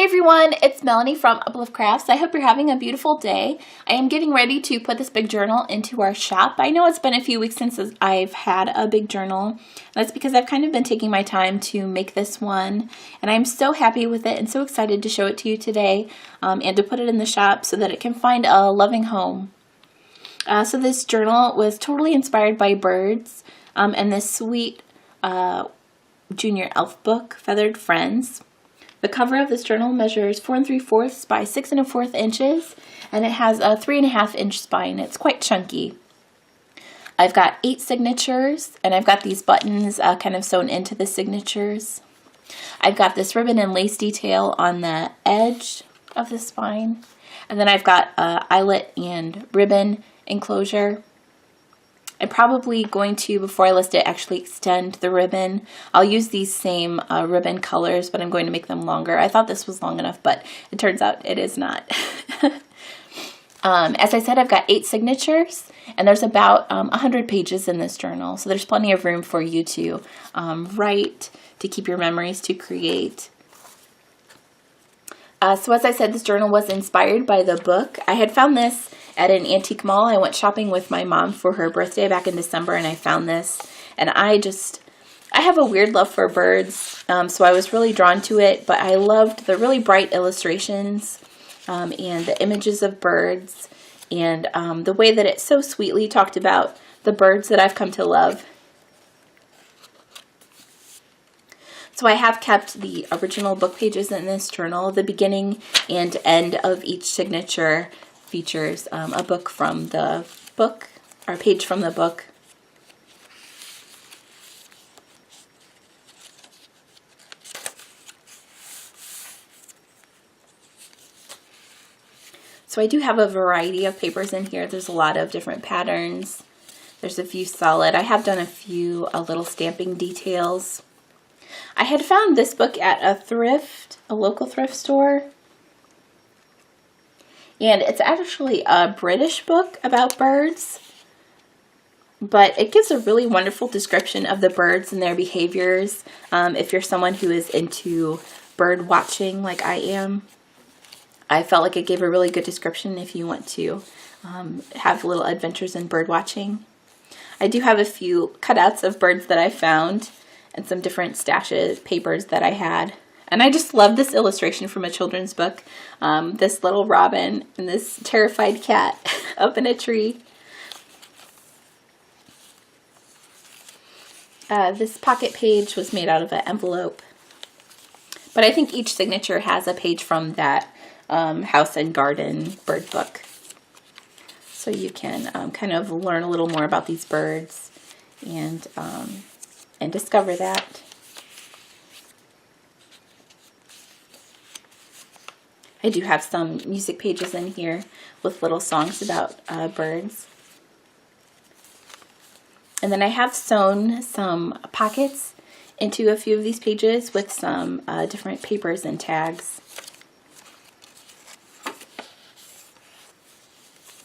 everyone, it's Melanie from Uplift Crafts. I hope you're having a beautiful day. I am getting ready to put this big journal into our shop. I know it's been a few weeks since I've had a big journal. That's because I've kind of been taking my time to make this one, and I'm so happy with it and so excited to show it to you today and to put it in the shop so that it can find a loving home. So this journal was totally inspired by birds and this sweet junior elf book, Feathered Friends. The cover of this journal measures 4 3/4 by 6 1/4 inches, and it has a 3 1/2 inch spine. It's quite chunky. I've got 8 signatures, and I've got these buttons kind of sewn into the signatures. I've got this ribbon and lace detail on the edge of the spine, and then I've got eyelet and ribbon enclosure. I'm probably going to, before I list it, actually extend the ribbon. I'll use these same ribbon colors, but I'm going to make them longer. I thought this was long enough, but it turns out it is not. As I said, I've got 8 signatures, and there's about 100 pages in this journal, so there's plenty of room for you to write, to keep your memories, to create. So as I said, this journal was inspired by the book. I had found this at an antique mall. I went shopping with my mom for her birthday back in December, and I found this, and I have a weird love for birds, so I was really drawn to it, but I loved the really bright illustrations and the images of birds, and the way that it so sweetly talked about the birds that I've come to love. So I have kept the original book pages in this journal. The beginning and end of each signature features a book from the book, or a page from the book. So I do have a variety of papers in here. There's a lot of different patterns. There's a few solid. I have done a few little stamping details. I had found this book at a local thrift store. And it's actually a British book about birds, but it gives a really wonderful description of the birds and their behaviors. If you're someone who is into bird watching like I am, I felt like it gave a really good description if you want to have little adventures in bird watching. I do have a few cutouts of birds that I found and some different stashes, papers that I had. And I just love this illustration from a children's book. This little robin and this terrified cat up in a tree. This pocket page was made out of an envelope. But I think each signature has a page from that house and garden bird book. So you can kind of learn a little more about these birds and discover that. I do have some music pages in here with little songs about birds. And then I have sewn some pockets into a few of these pages with some different papers and tags.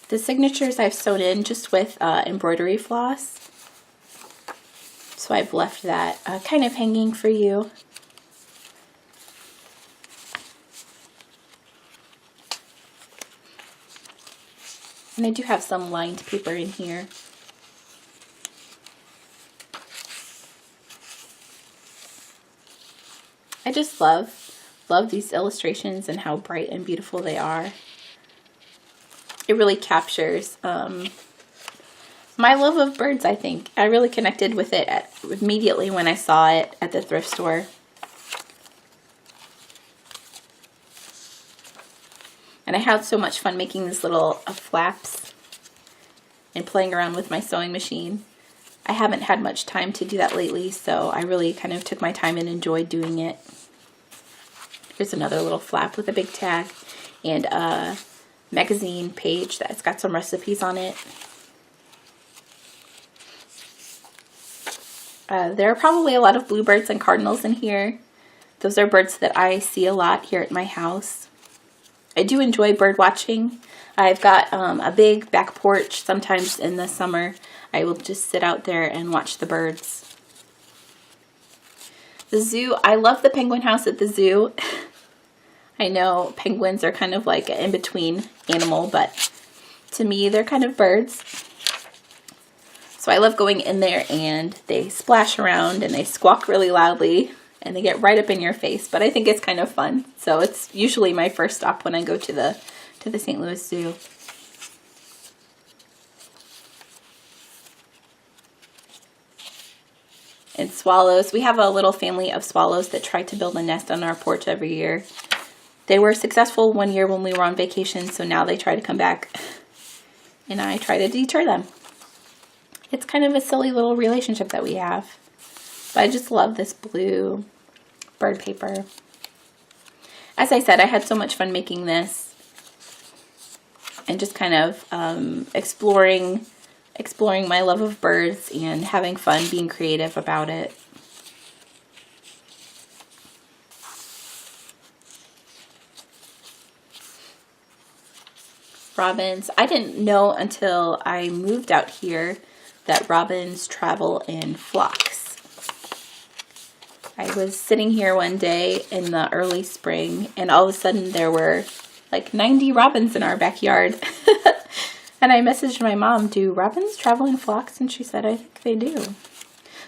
The signatures I've sewn in just with embroidery floss. So I've left that kind of hanging for you. And I do have some lined paper in here. I just love these illustrations and how bright and beautiful they are. It really captures my love of birds, I think. I really connected with it immediately when I saw it at the thrift store. And I had so much fun making these little flaps and playing around with my sewing machine. I haven't had much time to do that lately, so I really kind of took my time and enjoyed doing it. Here's another little flap with a big tag and a magazine page that's got some recipes on it. There are probably a lot of bluebirds and cardinals in here. Those are birds that I see a lot here at my house. I do enjoy bird watching. I've got a big back porch. Sometimes in the summer I will just sit out there and watch the birds. The zoo, I love the penguin house at the zoo. I know penguins are kind of like an in-between animal, but to me, they're kind of birds. So I love going in there and they splash around and they squawk really loudly and they get right up in your face, but I think it's kind of fun. So it's usually my first stop when I go to the St. Louis Zoo. And swallows. We have a little family of swallows that try to build a nest on our porch every year. They were successful one year when we were on vacation, so now they try to come back and I try to deter them. It's kind of a silly little relationship that we have. But I just love this blue bird paper. As I said, I had so much fun making this and just kind of exploring my love of birds and having fun being creative about it. Robins. I didn't know until I moved out here that robins travel in flocks. I was sitting here one day in the early spring and all of a sudden there were like 90 robins in our backyard. And I messaged my mom, do robins travel in flocks? And she said, I think they do.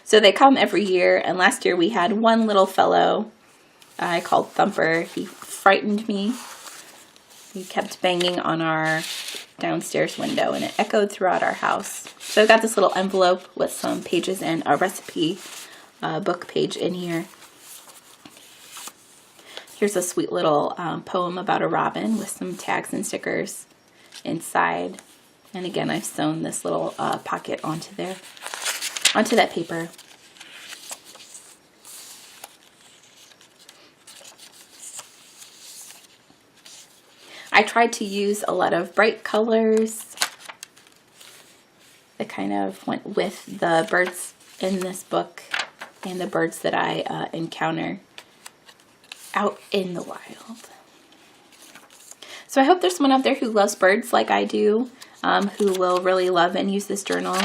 So they come every year, and last year we had one little fellow I called Thumper. He frightened me. He kept banging on our downstairs window, and it echoed throughout our house. So I've got this little envelope with some pages and a recipe book page in here. Here's a sweet little poem about a robin with some tags and stickers inside. And again, I've sewn this little pocket onto that paper. I tried to use a lot of bright colors that kind of went with the birds in this book and the birds that I encounter out in the wild. So I hope there's someone out there who loves birds like I do, who will really love and use this journal.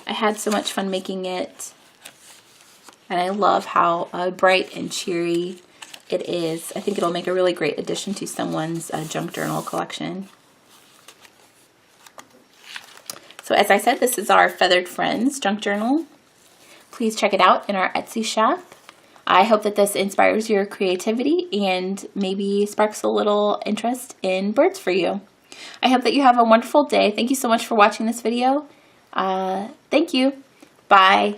I had so much fun making it, and I love how bright and cheery it is. I think it'll make a really great addition to someone's junk journal collection. So as I said, this is our Feathered Friends junk journal. Please check it out in our Etsy shop. I hope that this inspires your creativity and maybe sparks a little interest in birds for you. I hope that you have a wonderful day. Thank you so much for watching this video. Thank you. Bye.